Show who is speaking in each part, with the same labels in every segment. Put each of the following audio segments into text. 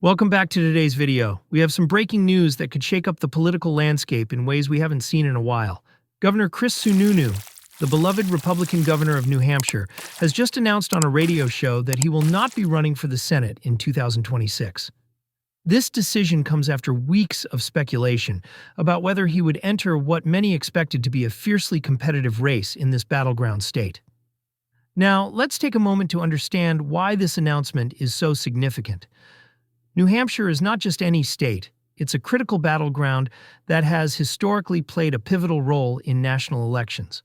Speaker 1: Welcome back to today's video. We have some breaking news that could shake up the political landscape in ways we haven't seen in a while. Governor Chris Sununu, the beloved Republican governor of New Hampshire, has just announced on a radio show that he will not be running for the Senate in 2026. This decision comes after weeks of speculation about whether he would enter what many expected to be a fiercely competitive race in this battleground state. Now, let's take a moment to understand why this announcement is so significant. New Hampshire is not just any state, it's a critical battleground that has historically played a pivotal role in national elections.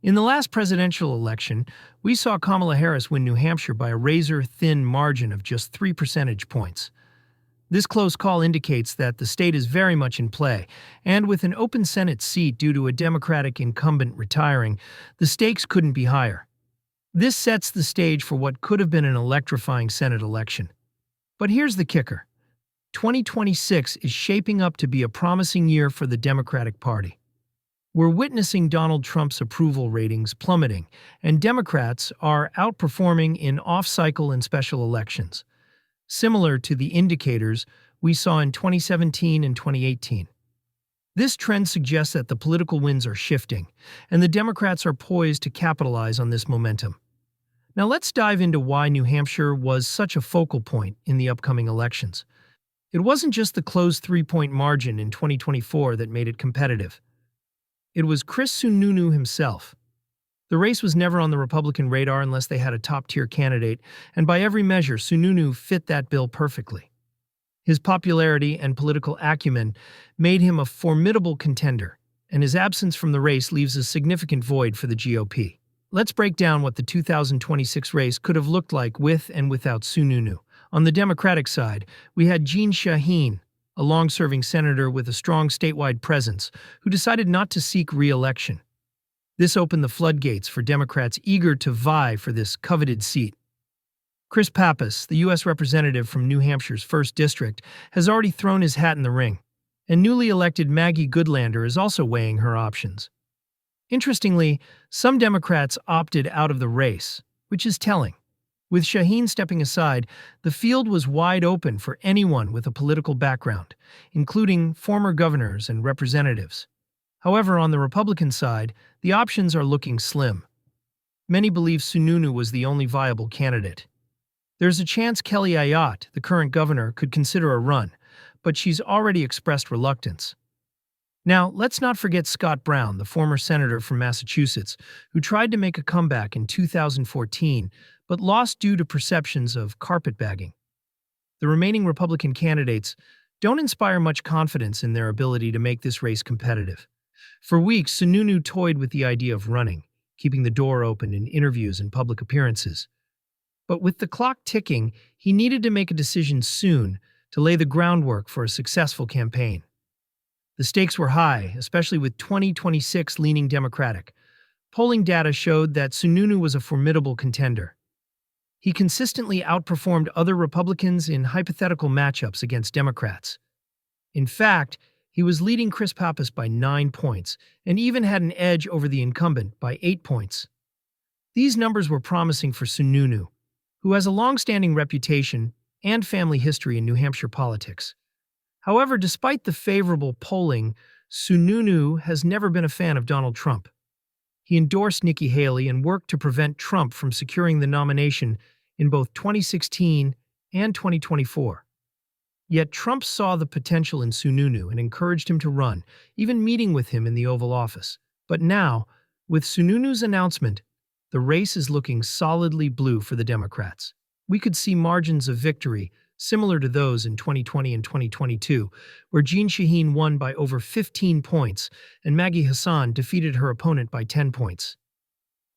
Speaker 1: In the last presidential election, we saw Kamala Harris win New Hampshire by a razor-thin margin of just 3 percentage points. This close call indicates that the state is very much in play, and with an open Senate seat due to a Democratic incumbent retiring, the stakes couldn't be higher. This sets the stage for what could have been an electrifying Senate election. But here's the kicker. 2026 is shaping up to be a promising year for the Democratic Party. We're witnessing Donald Trump's approval ratings plummeting, and Democrats are outperforming in off-cycle and special elections, similar to the indicators we saw in 2017 and 2018. This trend suggests that the political winds are shifting, and the Democrats are poised to capitalize on this momentum. Now let's dive into why New Hampshire was such a focal point in the upcoming elections. It wasn't just the closed 3-point margin in 2024 that made it competitive. It was Chris Sununu himself. The race was never on the Republican radar unless they had a top-tier candidate, and by every measure, Sununu fit that bill perfectly. His popularity and political acumen made him a formidable contender, and his absence from the race leaves a significant void for the GOP. Let's break down what the 2026 race could have looked like with and without Sununu. On the Democratic side, we had Jeanne Shaheen, a long-serving senator with a strong statewide presence, who decided not to seek re-election. This opened the floodgates for Democrats eager to vie for this coveted seat. Chris Pappas, the U.S. representative from New Hampshire's 1st District, has already thrown his hat in the ring, and newly elected Maggie Goodlander is also weighing her options. Interestingly, some Democrats opted out of the race, which is telling. With Shaheen stepping aside, the field was wide open for anyone with a political background, including former governors and representatives. However, on the Republican side, the options are looking slim. Many believe Sununu was the only viable candidate. There's a chance Kelly Ayotte, the current governor, could consider a run, but she's already expressed reluctance. Now, let's not forget Scott Brown, the former senator from Massachusetts, who tried to make a comeback in 2014, but lost due to perceptions of carpetbagging. The remaining Republican candidates don't inspire much confidence in their ability to make this race competitive. For weeks, Sununu toyed with the idea of running, keeping the door open in interviews and public appearances. But with the clock ticking, he needed to make a decision soon to lay the groundwork for a successful campaign. The stakes were high, especially with 2026 leaning Democratic. Polling data showed that Sununu was a formidable contender. He consistently outperformed other Republicans in hypothetical matchups against Democrats. In fact, he was leading Chris Pappas by 9 points and even had an edge over the incumbent by 8 points. These numbers were promising for Sununu, who has a long-standing reputation and family history in New Hampshire politics. However, despite the favorable polling, Sununu has never been a fan of Donald Trump. He endorsed Nikki Haley and worked to prevent Trump from securing the nomination in both 2016 and 2024. Yet Trump saw the potential in Sununu and encouraged him to run, even meeting with him in the Oval Office. But now, with Sununu's announcement, the race is looking solidly blue for the Democrats. We could see margins of victory similar to those in 2020 and 2022, where Jeanne Shaheen won by over 15 points and Maggie Hassan defeated her opponent by 10 points.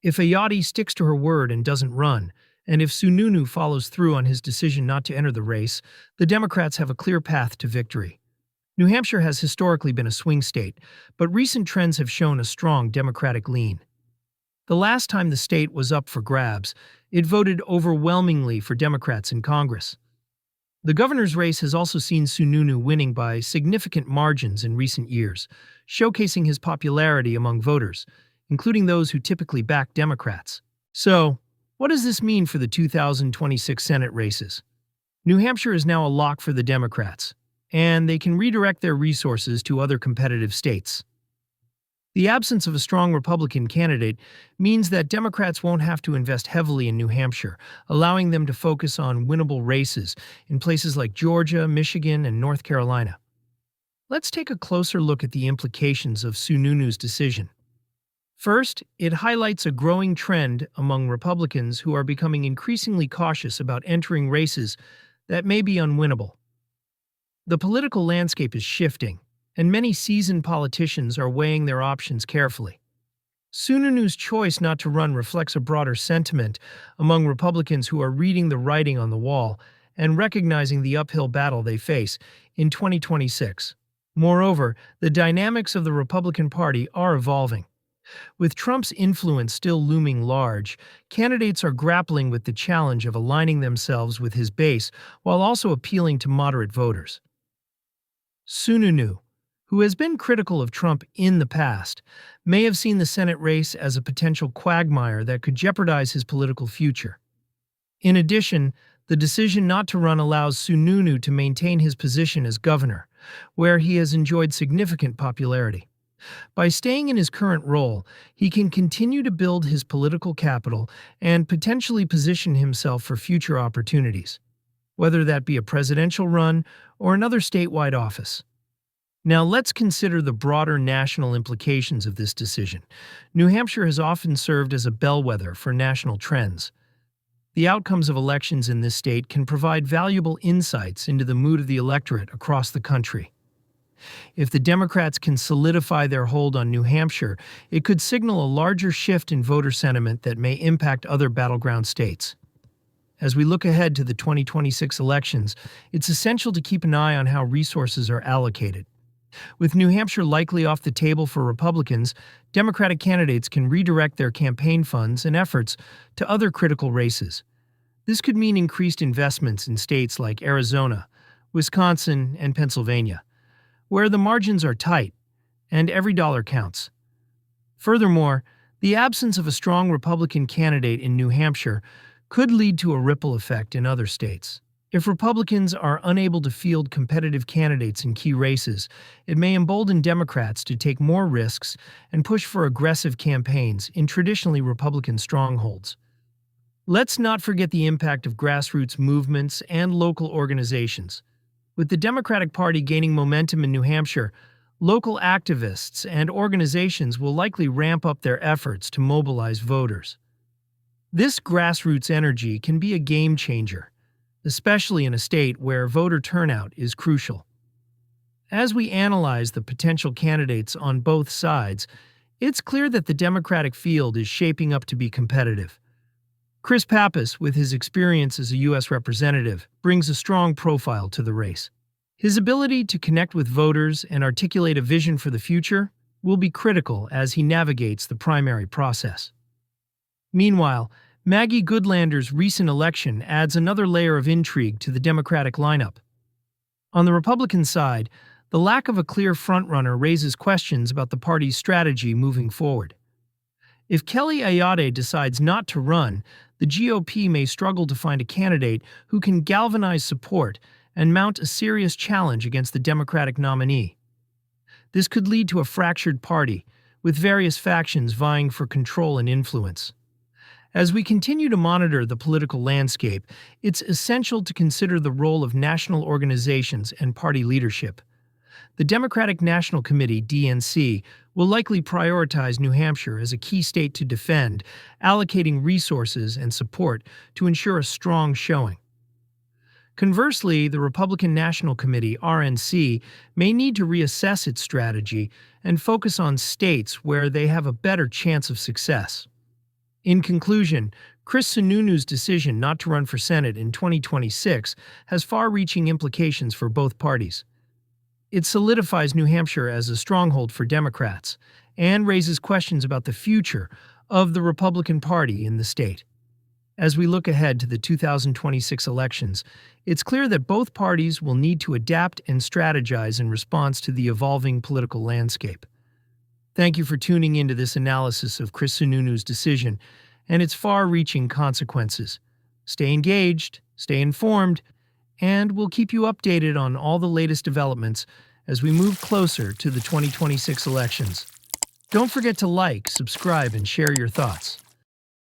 Speaker 1: If Ayotte sticks to her word and doesn't run, and if Sununu follows through on his decision not to enter the race, the Democrats have a clear path to victory. New Hampshire has historically been a swing state, but recent trends have shown a strong Democratic lean. The last time the state was up for grabs, it voted overwhelmingly for Democrats in Congress. The governor's race has also seen Sununu winning by significant margins in recent years, showcasing his popularity among voters, including those who typically back Democrats. So, what does this mean for the 2026 Senate races? New Hampshire is now a lock for the Democrats, and they can redirect their resources to other competitive states. The absence of a strong Republican candidate means that Democrats won't have to invest heavily in New Hampshire, allowing them to focus on winnable races in places like Georgia, Michigan, and North Carolina. Let's take a closer look at the implications of Sununu's decision. First, it highlights a growing trend among Republicans who are becoming increasingly cautious about entering races that may be unwinnable. The political landscape is shifting, and many seasoned politicians are weighing their options carefully. Sununu's choice not to run reflects a broader sentiment among Republicans who are reading the writing on the wall and recognizing the uphill battle they face in 2026. Moreover, the dynamics of the Republican Party are evolving. With Trump's influence still looming large, candidates are grappling with the challenge of aligning themselves with his base while also appealing to moderate voters. Sununu, who has been critical of Trump in the past, may have seen the Senate race as a potential quagmire that could jeopardize his political future. In addition, the decision not to run allows Sununu to maintain his position as governor, where he has enjoyed significant popularity. By staying in his current role, he can continue to build his political capital and potentially position himself for future opportunities, whether that be a presidential run or another statewide office. Now let's consider the broader national implications of this decision. New Hampshire has often served as a bellwether for national trends. The outcomes of elections in this state can provide valuable insights into the mood of the electorate across the country. If the Democrats can solidify their hold on New Hampshire, it could signal a larger shift in voter sentiment that may impact other battleground states. As we look ahead to the 2026 elections, it's essential to keep an eye on how resources are allocated. With New Hampshire likely off the table for Republicans, Democratic candidates can redirect their campaign funds and efforts to other critical races. This could mean increased investments in states like Arizona, Wisconsin, and Pennsylvania, where the margins are tight and every dollar counts. Furthermore, the absence of a strong Republican candidate in New Hampshire could lead to a ripple effect in other states. If Republicans are unable to field competitive candidates in key races, it may embolden Democrats to take more risks and push for aggressive campaigns in traditionally Republican strongholds. Let's not forget the impact of grassroots movements and local organizations. With the Democratic Party gaining momentum in New Hampshire, local activists and organizations will likely ramp up their efforts to mobilize voters. This grassroots energy can be a game changer, especially in a state where voter turnout is crucial. As we analyze the potential candidates on both sides, it's clear that the Democratic field is shaping up to be competitive. Chris Pappas, with his experience as a U.S. representative, brings a strong profile to the race. His ability to connect with voters and articulate a vision for the future will be critical as he navigates the primary process. Meanwhile, Maggie Goodlander's recent election adds another layer of intrigue to the Democratic lineup. On the Republican side, the lack of a clear frontrunner raises questions about the party's strategy moving forward. If Kelly Ayotte decides not to run, the GOP may struggle to find a candidate who can galvanize support and mount a serious challenge against the Democratic nominee. This could lead to a fractured party, with various factions vying for control and influence. As we continue to monitor the political landscape, it's essential to consider the role of national organizations and party leadership. The Democratic National Committee, DNC, will likely prioritize New Hampshire as a key state to defend, allocating resources and support to ensure a strong showing. Conversely, the Republican National Committee, RNC, may need to reassess its strategy and focus on states where they have a better chance of success. In conclusion, Chris Sununu's decision not to run for Senate in 2026 has far-reaching implications for both parties. It solidifies New Hampshire as a stronghold for Democrats and raises questions about the future of the Republican Party in the state. As we look ahead to the 2026 elections, it's clear that both parties will need to adapt and strategize in response to the evolving political landscape. Thank you for tuning into this analysis of Chris Sununu's decision and its far-reaching consequences. Stay engaged, stay informed, and we'll keep you updated on all the latest developments as we move closer to the 2026 elections. Don't forget to like, subscribe, and share your thoughts.